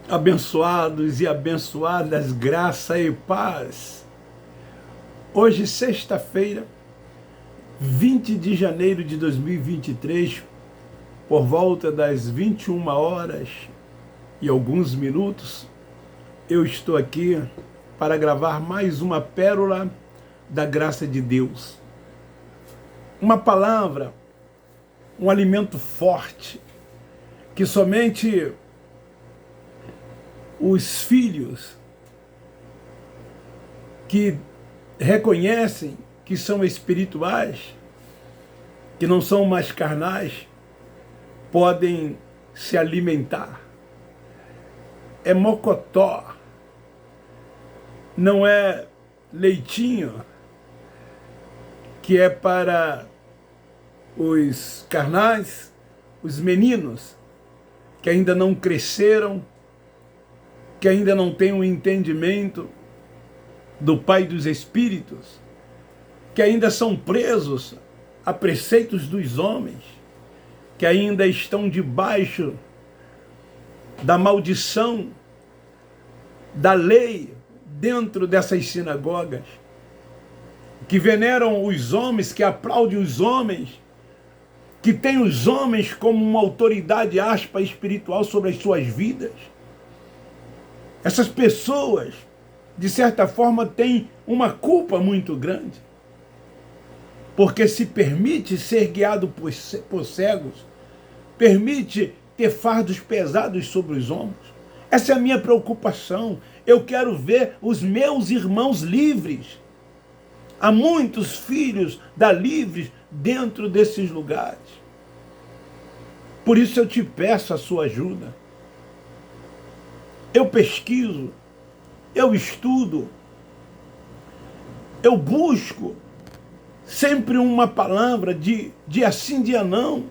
Abençoados e abençoadas, graça e paz. Hoje, sexta-feira, 20 de janeiro de 2023, por volta das 21 horas e alguns minutos, eu estou aqui para gravar mais uma pérola da graça de Deus. Uma palavra, um alimento forte, que somente os filhos que reconhecem que são espirituais, que não são mais carnais, podem se alimentar. É mocotó, não é leitinho, que é para os carnais, os meninos, que ainda não cresceram, que ainda não têm um entendimento do Pai dos Espíritos, que ainda são presos a preceitos dos homens, que ainda estão debaixo da maldição da lei dentro dessas sinagogas, que veneram os homens, que aplaudem os homens, que têm os homens como uma autoridade aspa espiritual sobre as suas vidas. Essas pessoas, de certa forma, têm uma culpa muito grande, porque se permite ser guiado por cegos, permite ter fardos pesados sobre os ombros. Essa é a minha preocupação. Eu quero ver os meus irmãos livres. Há muitos filhos da Livres dentro desses lugares. Por isso eu te peço a sua ajuda. Eu pesquiso, eu estudo, eu busco sempre uma palavra de dia sim, dia não.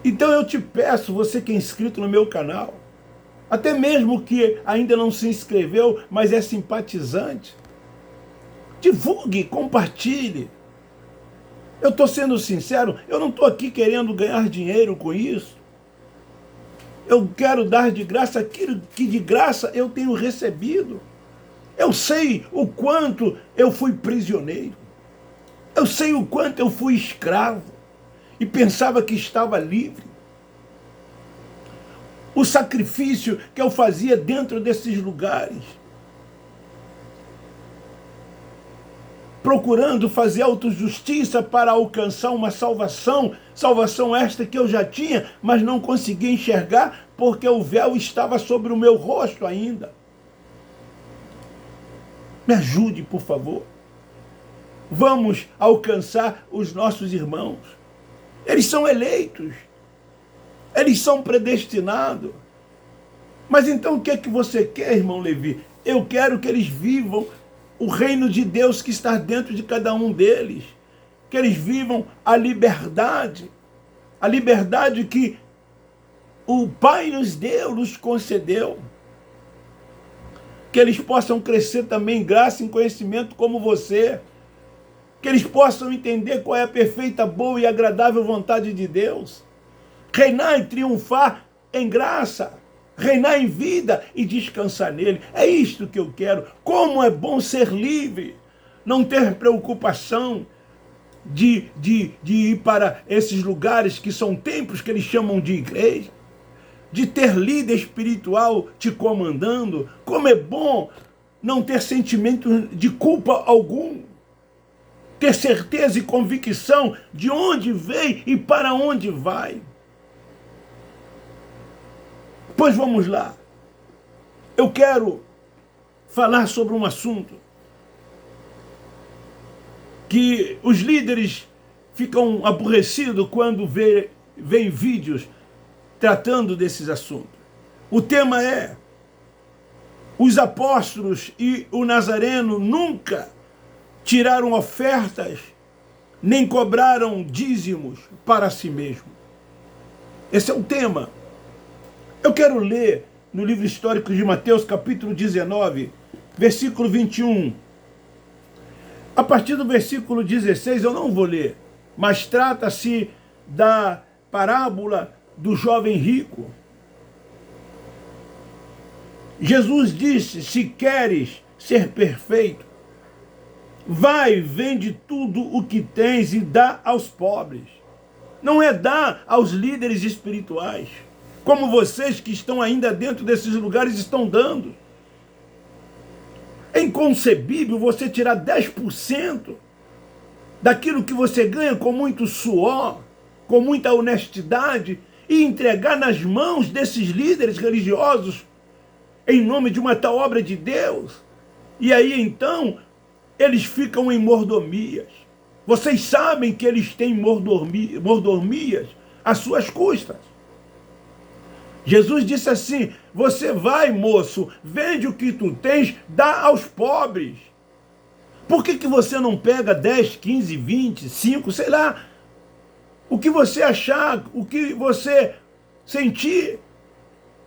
Então eu te peço, você que é inscrito no meu canal, até mesmo que ainda não se inscreveu, mas é simpatizante, divulgue, compartilhe. Eu estou sendo sincero, eu não estou aqui querendo ganhar dinheiro com isso. Eu quero dar de graça aquilo que de graça eu tenho recebido. Eu sei o quanto eu fui prisioneiro. Eu sei o quanto eu fui escravo e pensava que estava livre. O sacrifício que eu fazia dentro desses lugares, procurando fazer autojustiça para alcançar uma salvação, salvação esta que eu já tinha, mas não conseguia enxergar porque o véu estava sobre o meu rosto ainda. Me ajude, por favor. Vamos alcançar os nossos irmãos. Eles são eleitos, eles são predestinados. Mas então o que é que você quer, irmão Levi? Eu quero que eles vivam o reino de Deus que está dentro de cada um deles, que eles vivam a liberdade que o Pai nos deu, nos concedeu, que eles possam crescer também em graça e em conhecimento como você, que eles possam entender qual é a perfeita, boa e agradável vontade de Deus, reinar e triunfar em graça, reinar em vida e descansar nele. É isto que eu quero. Como é bom ser livre, não ter preocupação de ir para esses lugares que são templos que eles chamam de igreja, de ter líder espiritual te comandando. Como é bom não ter sentimento de culpa algum, ter certeza e convicção de onde veio e para onde vai. Pois vamos lá. Eu quero falar sobre um assunto que os líderes ficam aborrecidos quando veem vídeos tratando desses assuntos. O tema é: os apóstolos e o Nazareno nunca tiraram ofertas, nem cobraram dízimos para si mesmo. Esse é o tema. Eu quero ler no livro histórico de Mateus, capítulo 19, versículo 21. A partir do versículo 16 eu não vou ler, mas trata-se da parábola do jovem rico. Jesus disse, se queres ser perfeito, vai, vende tudo o que tens e dá aos pobres. Não é dar aos líderes espirituais, como vocês que estão ainda dentro desses lugares estão dando. É inconcebível você tirar 10% daquilo que você ganha com muito suor, com muita honestidade, e entregar nas mãos desses líderes religiosos em nome de uma tal obra de Deus. E aí então eles ficam em mordomias. Vocês sabem que eles têm mordomias às suas custas. Jesus disse assim, você vai, moço, vende o que tu tens, dá aos pobres. Por que você não pega 10, 15, 20, 5, sei lá, o que você achar, o que você sentir,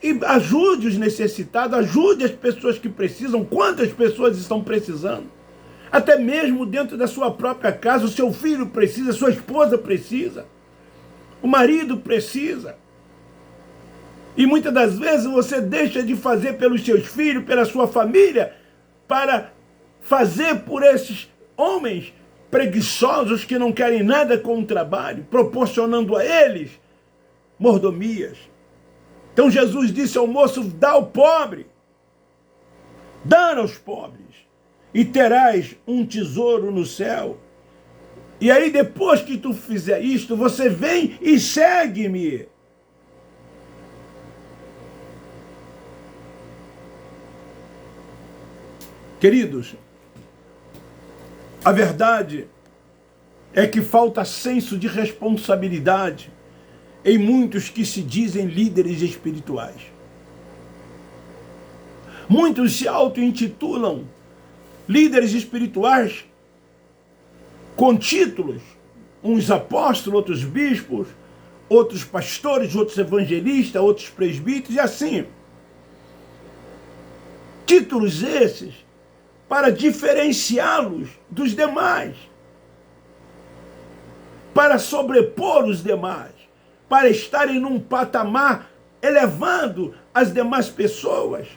e ajude os necessitados, ajude as pessoas que precisam. Quantas pessoas estão precisando? Até mesmo dentro da sua própria casa, o seu filho precisa, a sua esposa precisa, o marido precisa. E muitas das vezes você deixa de fazer pelos seus filhos, pela sua família, para fazer por esses homens preguiçosos que não querem nada com o trabalho, proporcionando a eles mordomias. Então Jesus disse ao moço, dá ao pobre, dá aos pobres, e terás um tesouro no céu. E aí depois que tu fizer isto, você vem e segue-me. Queridos, a verdade é que falta senso de responsabilidade em muitos que se dizem líderes espirituais. Muitos se auto-intitulam líderes espirituais com títulos, uns apóstolos, outros bispos, outros pastores, outros evangelistas, outros presbíteros, e assim. Títulos esses para diferenciá-los dos demais, para sobrepor os demais, para estarem num patamar elevando as demais pessoas,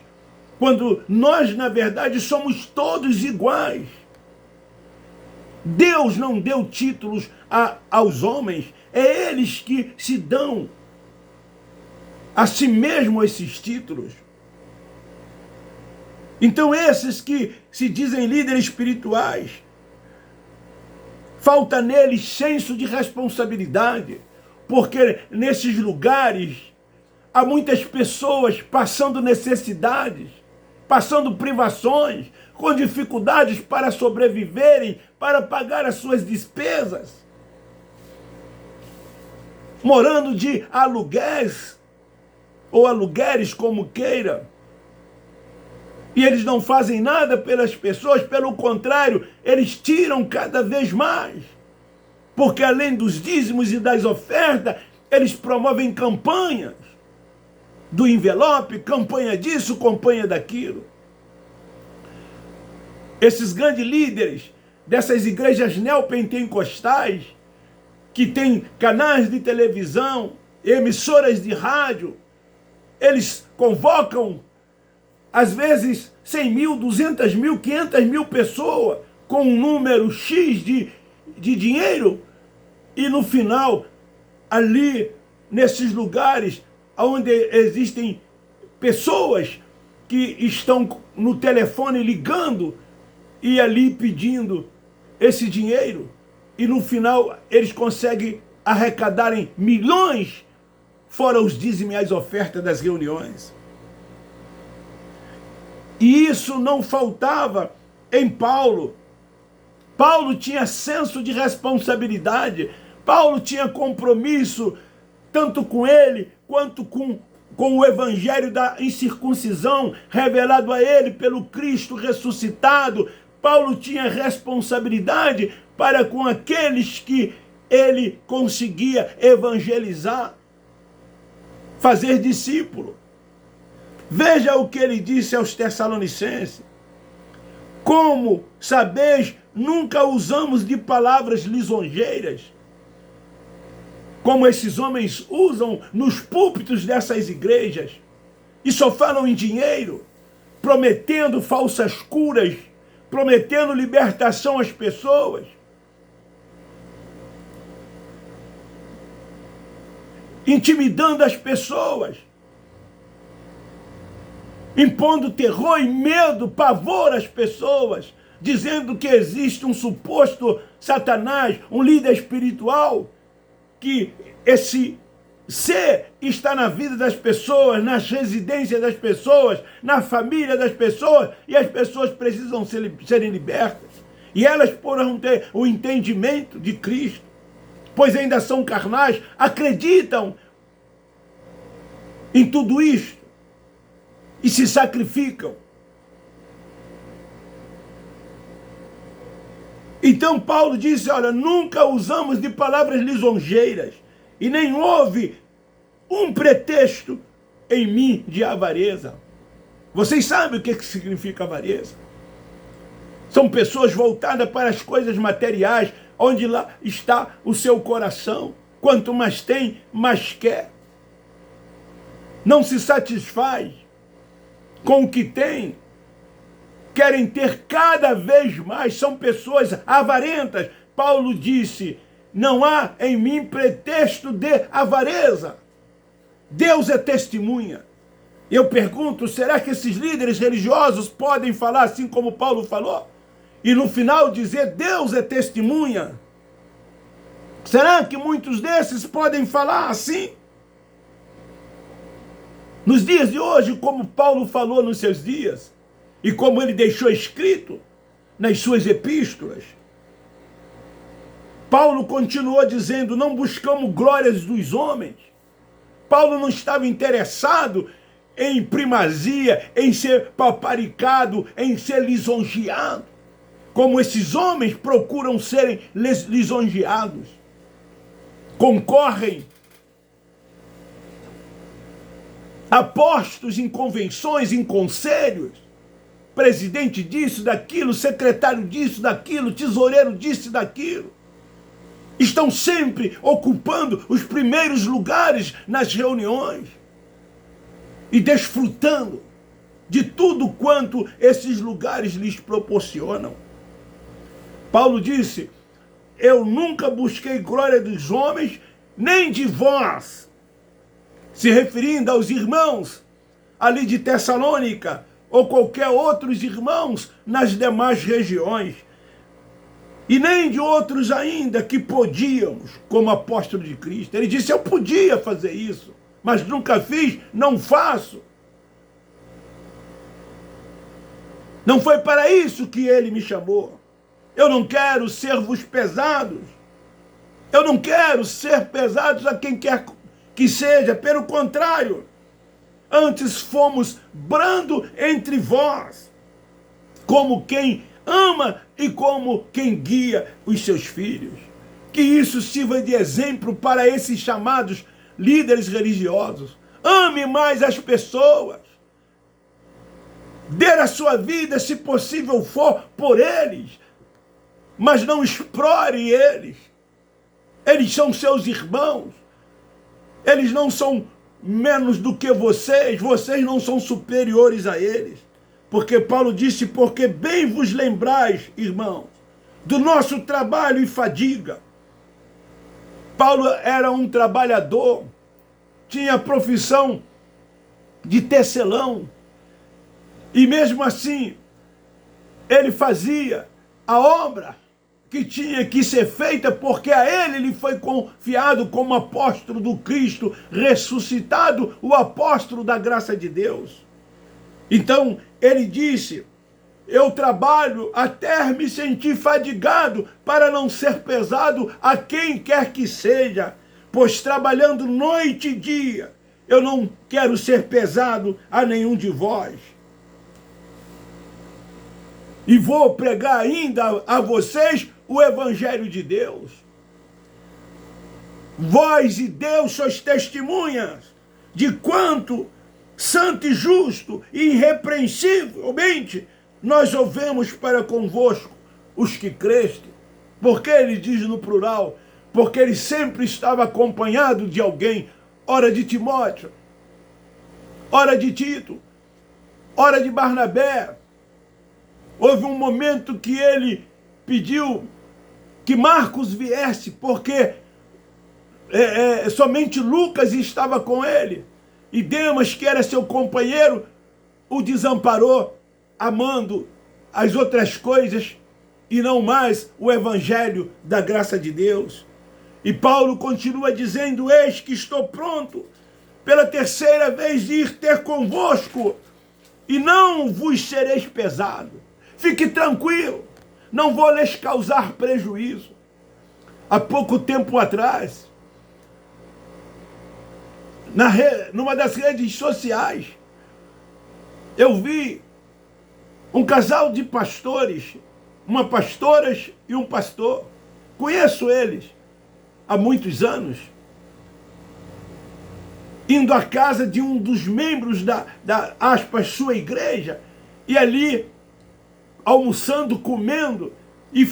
quando nós, na verdade, somos todos iguais. Deus não deu títulos aos homens, é eles que se dão a si mesmo esses títulos. Então esses que se dizem líderes espirituais, falta neles senso de responsabilidade, porque nesses lugares há muitas pessoas passando necessidades, passando privações, com dificuldades para sobreviverem, para pagar as suas despesas, morando de aluguéis, ou aluguéis como queira, e eles não fazem nada pelas pessoas, pelo contrário, eles tiram cada vez mais, porque além dos dízimos e das ofertas, eles promovem campanhas do envelope, campanha disso, campanha daquilo. Esses grandes líderes dessas igrejas neopentecostais, que têm canais de televisão, emissoras de rádio, eles convocam, às vezes, 100 mil, 200 mil, 500 mil pessoas, com um número X de dinheiro, e no final, ali, nesses lugares, onde existem pessoas que estão no telefone ligando, e ali pedindo esse dinheiro, e no final eles conseguem arrecadarem milhões, fora os dízimos e as ofertas das reuniões. E isso não faltava em Paulo. Paulo tinha senso de responsabilidade, Paulo tinha compromisso, tanto com ele, quanto com o evangelho da incircuncisão, revelado a ele pelo Cristo ressuscitado. Paulo tinha responsabilidade para com aqueles que ele conseguia evangelizar, fazer discípulo. Veja o que ele disse aos Tessalonicenses. Como sabeis, nunca usamos de palavras lisonjeiras, como esses homens usam nos púlpitos dessas igrejas, e só falam em dinheiro, prometendo falsas curas, prometendo libertação às pessoas. Intimidando as pessoas. Impondo terror e medo, pavor às pessoas. Dizendo que existe um suposto Satanás, um líder espiritual, que esse ser está na vida das pessoas, nas residências das pessoas, na família das pessoas, e as pessoas precisam serem libertas. E elas poderão ter o entendimento de Cristo, pois ainda são carnais, acreditam em tudo isto e se sacrificam. Então Paulo disse, olha, nunca usamos de palavras lisonjeiras, e nem houve um pretexto em mim de avareza. Vocês sabem o que significa avareza? São pessoas voltadas para as coisas materiais, onde lá está o seu coração. Quanto mais tem, mais quer. Não se satisfaz com o que tem. Querem ter cada vez mais. São pessoas avarentas. Paulo disse, não há em mim pretexto de avareza. Deus é testemunha. Eu pergunto, será que esses líderes religiosos podem falar assim como Paulo falou? E no final dizer, Deus é testemunha? Será que muitos desses podem falar assim? Nos dias de hoje, como Paulo falou nos seus dias, e como ele deixou escrito nas suas epístolas, Paulo continuou dizendo, não buscamos glórias dos homens. Paulo não estava interessado em primazia, em ser paparicado, em ser lisonjeado, como esses homens procuram serem lisonjeados. Concorrem apostos em convenções, em conselhos, presidente disso, daquilo, secretário disso, daquilo, tesoureiro disso e daquilo. Estão sempre ocupando os primeiros lugares nas reuniões e desfrutando de tudo quanto esses lugares lhes proporcionam. Paulo disse, eu nunca busquei glória dos homens, nem de vós, se referindo aos irmãos ali de Tessalônica, ou qualquer outros irmãos nas demais regiões, e nem de outros ainda que podíamos, como apóstolo de Cristo. Ele disse, eu podia fazer isso, mas nunca fiz, não faço. Não foi para isso que ele me chamou. Eu não quero servos pesados. Eu não quero ser pesados a quem quer que seja. Pelo contrário, antes fomos brando entre vós, como quem ama e como quem guia os seus filhos. Que isso sirva de exemplo para esses chamados líderes religiosos. Ame mais as pessoas. Dê a sua vida, se possível for, por eles. Mas não explore eles. Eles são seus irmãos. Eles não são menos do que vocês. Vocês não são superiores a eles. Porque Paulo disse, porque bem vos lembrais, irmãos, do nosso trabalho e fadiga. Paulo era um trabalhador, tinha a profissão de tecelão, e mesmo assim, ele fazia a obra que tinha que ser feita, porque a ele lhe foi confiado como apóstolo do Cristo ressuscitado, o apóstolo da graça de Deus. Então, ele disse, eu trabalho até me sentir fadigado para não ser pesado a quem quer que seja, pois trabalhando noite e dia, eu não quero ser pesado a nenhum de vós. E vou pregar ainda a vocês o Evangelho de Deus. Vós e Deus sois testemunhas de quanto santo e justo e irrepreensivelmente nós ouvemos para convosco os que creste. Porque ele diz no plural? Porque ele sempre estava acompanhado de alguém, ora de Timóteo, ora de Tito, hora de Barnabé, houve um momento que ele pediu que Marcos viesse, porque somente Lucas estava com ele. E Demas, que era seu companheiro, o desamparou, amando as outras coisas e não mais o evangelho da graça de Deus. E Paulo continua dizendo: eis que estou pronto pela terceira vez de ir ter convosco, e não vos sereis pesado. Fique tranquilo, não vou lhes causar prejuízo. Há pouco tempo atrás, numa das redes sociais, eu vi um casal de pastores, uma pastora e um pastor. Conheço eles há muitos anos, indo à casa de um dos membros da aspas, sua igreja, e ali almoçando, comendo e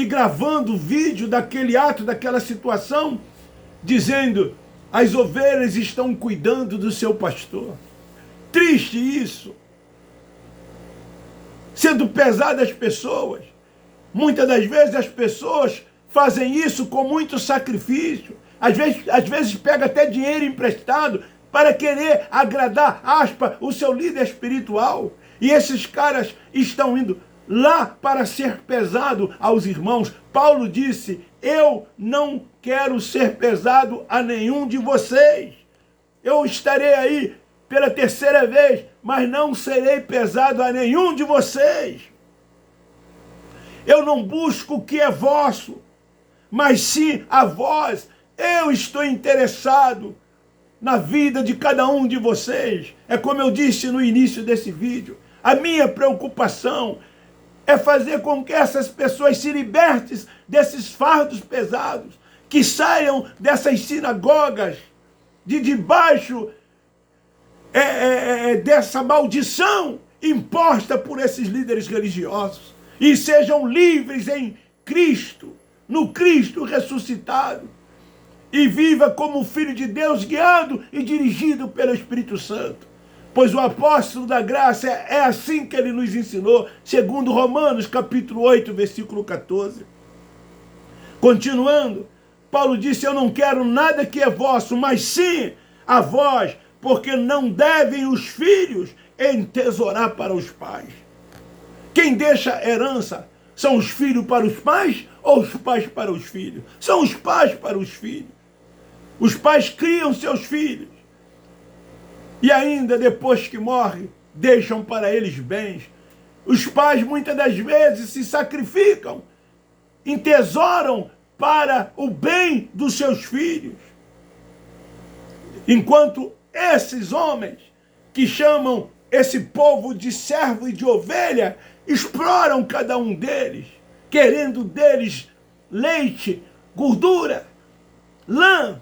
gravando vídeo daquele ato, daquela situação, dizendo: as ovelhas estão cuidando do seu pastor. Triste isso. Sendo pesado às pessoas. Muitas das vezes as pessoas fazem isso com muito sacrifício. Às vezes pega até dinheiro emprestado para querer agradar, aspa, o seu líder espiritual. E esses caras estão indo lá para ser pesado aos irmãos. Paulo disse: eu não quero ser pesado a nenhum de vocês. Eu estarei aí pela terceira vez, mas não serei pesado a nenhum de vocês. Eu não busco o que é vosso, mas sim a vós. Eu estou interessado na vida de cada um de vocês. É como eu disse no início desse vídeo. A minha preocupação é fazer com que essas pessoas se libertem desses fardos pesados, que saiam dessas sinagogas, de debaixo dessa maldição imposta por esses líderes religiosos, e sejam livres em Cristo, no Cristo ressuscitado, e viva como filho de Deus, guiado e dirigido pelo Espírito Santo. Pois o apóstolo da graça é assim que ele nos ensinou, segundo Romanos capítulo 8, versículo 14. Continuando, Paulo disse: eu não quero nada que é vosso, mas sim a vós, porque não devem os filhos entesourar para os pais. Quem deixa herança são os filhos para os pais ou os pais para os filhos? São os pais para os filhos. Os pais criam seus filhos e ainda depois que morrem, deixam para eles bens. Os pais muitas das vezes se sacrificam, entesouram para o bem dos seus filhos. Enquanto esses homens que chamam esse povo de servo e de ovelha, exploram cada um deles, querendo deles leite, gordura, lã,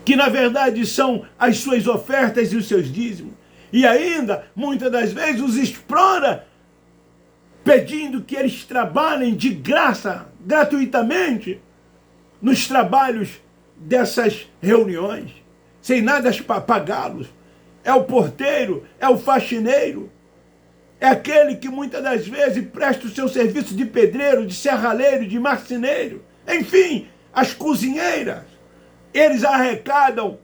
que na verdade são as suas ofertas e os seus dízimos. E ainda, muitas das vezes, os explora, pedindo que eles trabalhem de graça, gratuitamente, nos trabalhos dessas reuniões, sem nada para pagá-los. É o porteiro, é o faxineiro, é aquele que muitas das vezes presta o seu serviço de pedreiro, de serralheiro, de marceneiro, enfim, as cozinheiras. Eles arrecadam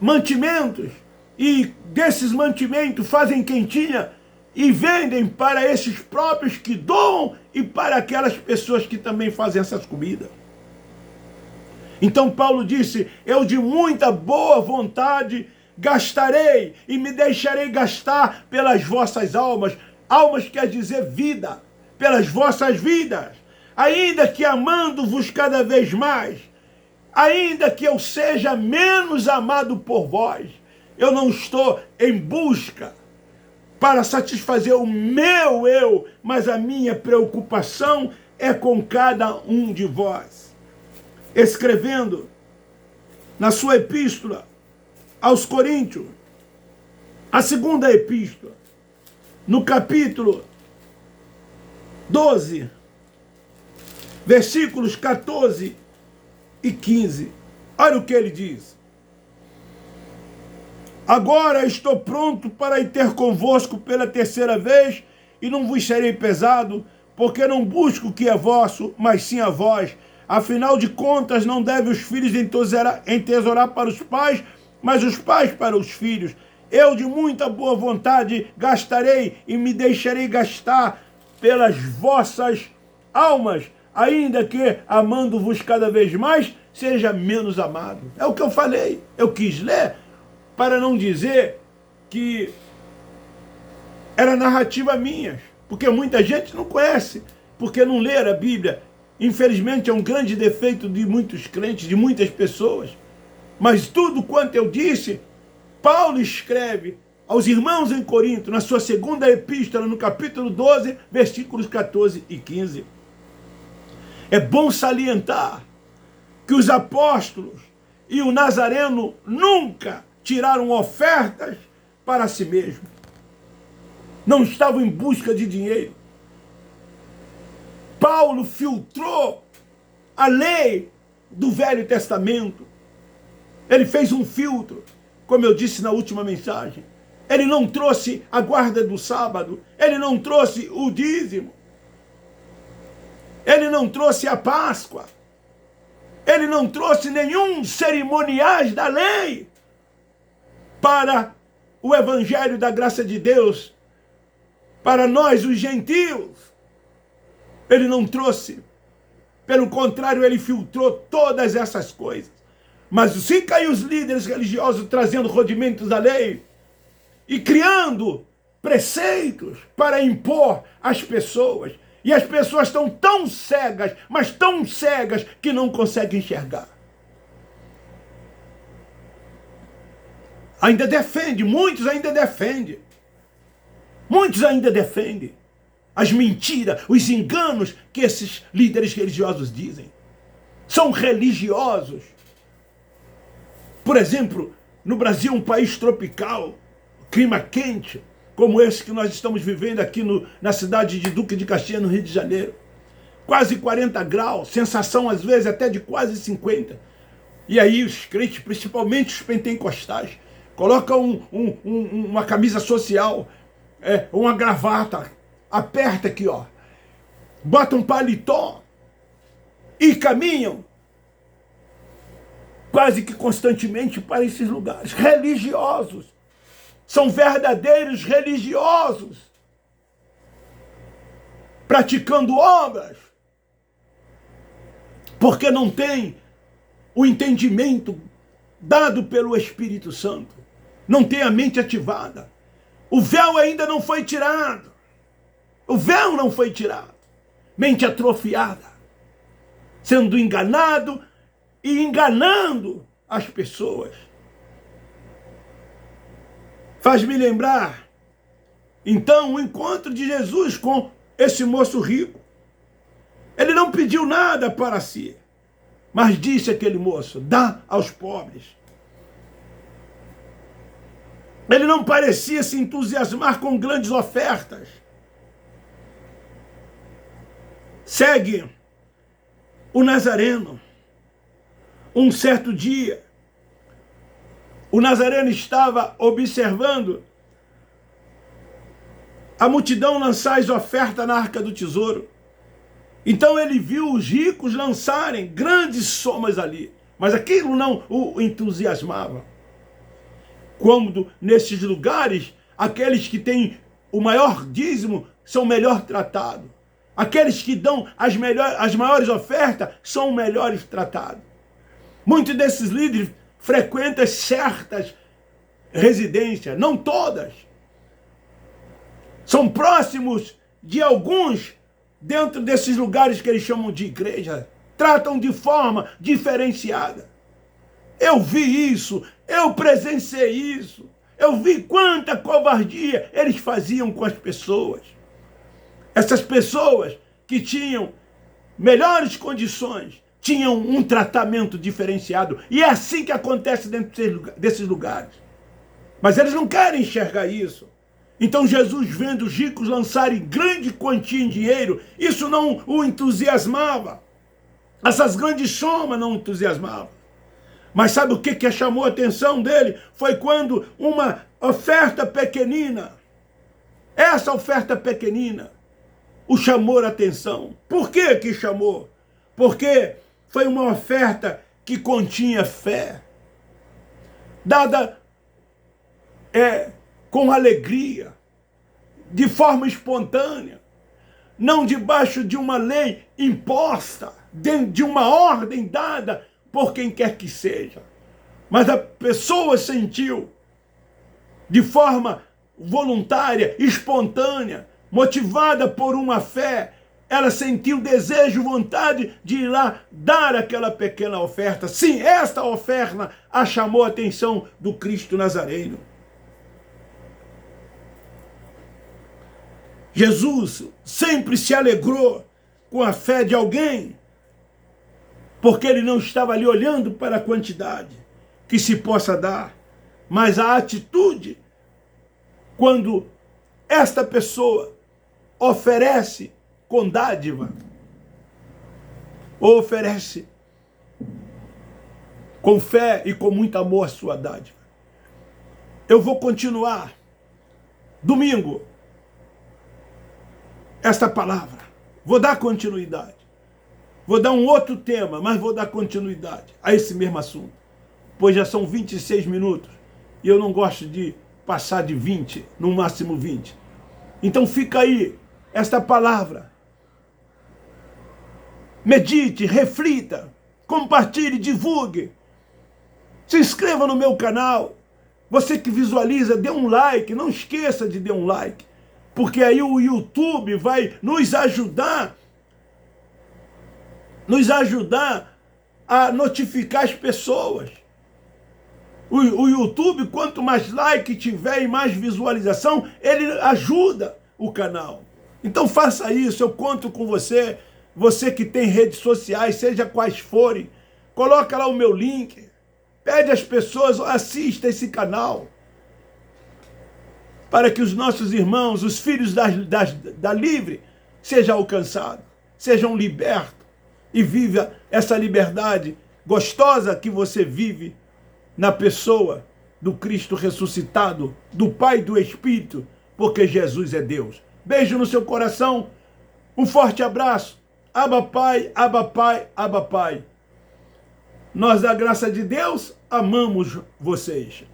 mantimentos e desses mantimentos fazem quentinha e vendem para esses próprios que doam e para aquelas pessoas que também fazem essas comidas. Então Paulo disse: eu de muita boa vontade gastarei e me deixarei gastar pelas vossas almas. Almas quer dizer vida, pelas vossas vidas. Ainda que amando-vos cada vez mais, ainda que eu seja menos amado por vós, eu não estou em busca para satisfazer o meu eu, mas a minha preocupação é com cada um de vós. Escrevendo na sua epístola aos Coríntios, a segunda epístola, no capítulo 12, versículos 14 e 15. Olha o que ele diz. Agora estou pronto para ir ter convosco pela terceira vez, e não vos serei pesado, porque não busco o que é vosso, mas sim a vós. Afinal de contas, não devem os filhos entesourar para os pais, mas os pais para os filhos. Eu, de muita boa vontade, gastarei e me deixarei gastar pelas vossas almas, ainda que, amando-vos cada vez mais, seja menos amado. É o que eu falei. Eu quis ler para não dizer que era narrativa minha, porque muita gente não conhece, porque não lê a Bíblia. Infelizmente é um grande defeito de muitos crentes, de muitas pessoas. Mas tudo quanto eu disse, Paulo escreve aos irmãos em Corinto, na sua segunda epístola, no capítulo 12, versículos 14 e 15. É bom salientar que os apóstolos e o Nazareno nunca tiraram ofertas para si mesmo. Não estavam em busca de dinheiro. Paulo filtrou a lei do Velho Testamento. Ele fez um filtro, como eu disse na última mensagem. Ele não trouxe a guarda do sábado. Ele não trouxe o dízimo. Ele não trouxe a Páscoa. Ele não trouxe nenhum cerimoniais da lei para o evangelho da graça de Deus, para nós, os gentios. Ele não trouxe. Pelo contrário, ele filtrou todas essas coisas. Mas fica aí os líderes religiosos trazendo rudimentos da lei e criando preceitos para impor às pessoas. E as pessoas estão tão cegas, mas tão cegas, que não conseguem enxergar. Ainda defende, muitos ainda defendem. Muitos ainda defendem as mentiras, os enganos que esses líderes religiosos dizem. São religiosos. Por exemplo, no Brasil, um país tropical, clima quente, como esse que nós estamos vivendo aqui na cidade de Duque de Caxias, no Rio de Janeiro. Quase 40 graus, sensação às vezes até de quase 50. E aí os crentes, principalmente os pentecostais, colocam uma camisa social, uma gravata, aperta aqui, ó, bota um paletó e caminham quase que constantemente para esses lugares. Religiosos. São verdadeiros religiosos. Praticando obras. Porque não tem o entendimento dado pelo Espírito Santo. Não tem a mente ativada. O véu ainda não foi tirado. O véu não foi tirado. Mente atrofiada. Sendo enganado e enganando as pessoas. Faz-me lembrar, então, o encontro de Jesus com esse moço rico. Ele não pediu nada para si, mas disse aquele moço, dá aos pobres. Ele não parecia se entusiasmar com grandes ofertas. Segue o Nazareno. Um certo dia, o Nazareno estava observando a multidão lançar as ofertas na arca do tesouro. Então ele viu os ricos lançarem grandes somas ali, mas aquilo não o entusiasmava. Quando nesses lugares, aqueles que têm o maior dízimo são melhor tratados. Aqueles que dão as maiores ofertas são melhores tratados. Muitos desses líderes frequentam certas residências, não todas. São próximos de alguns dentro desses lugares que eles chamam de igreja. Tratam de forma diferenciada. Eu vi isso, eu presenciei isso. Eu vi quanta covardia eles faziam com as pessoas. Essas pessoas que tinham melhores condições, tinham um tratamento diferenciado. E é assim que acontece dentro desses lugares. Mas eles não querem enxergar isso. Então Jesus, vendo os ricos lançarem grande quantia em dinheiro, isso não o entusiasmava. Essas grandes somas não o entusiasmavam. Mas sabe o que chamou a atenção dele? Foi quando uma oferta pequenina, essa oferta pequenina, o chamou a atenção. Por que chamou? Porque foi uma oferta que continha fé, dada com alegria, de forma espontânea, não debaixo de uma lei imposta, de uma ordem dada por quem quer que seja. Mas a pessoa sentiu de forma voluntária, espontânea, motivada por uma fé, ela sentiu desejo, vontade de ir lá dar aquela pequena oferta. Sim, esta oferta a chamou a atenção do Cristo Nazareno. Jesus sempre se alegrou com a fé de alguém, porque ele não estava ali olhando para a quantidade que se possa dar, mas a atitude, quando esta pessoa oferece com dádiva, ou oferece com fé e com muito amor a sua dádiva. Eu vou continuar domingo esta palavra, vou dar continuidade, vou dar um outro tema, mas vou dar continuidade a esse mesmo assunto, pois já são 26 minutos e eu não gosto de passar de 20, no máximo 20. Então fica aí esta palavra, medite, reflita, compartilhe, divulgue, se inscreva no meu canal. Você que visualiza, dê um like, não esqueça de dar um like, porque aí o YouTube vai nos ajudar a notificar as pessoas. O YouTube, quanto mais like tiver e mais visualização, ele ajuda o canal. Então faça isso, eu conto com você. Você que tem redes sociais, seja quais forem, coloca lá o meu link, pede às pessoas, assista esse canal, para que os nossos irmãos, os filhos da Livre, sejam alcançados, sejam libertos e viva essa liberdade gostosa que você vive na pessoa do Cristo ressuscitado, do Pai e do Espírito, porque Jesus é Deus. Beijo no seu coração, um forte abraço. Abba Pai, Abba Pai, Abba Pai. Nós, da graça de Deus, amamos vocês.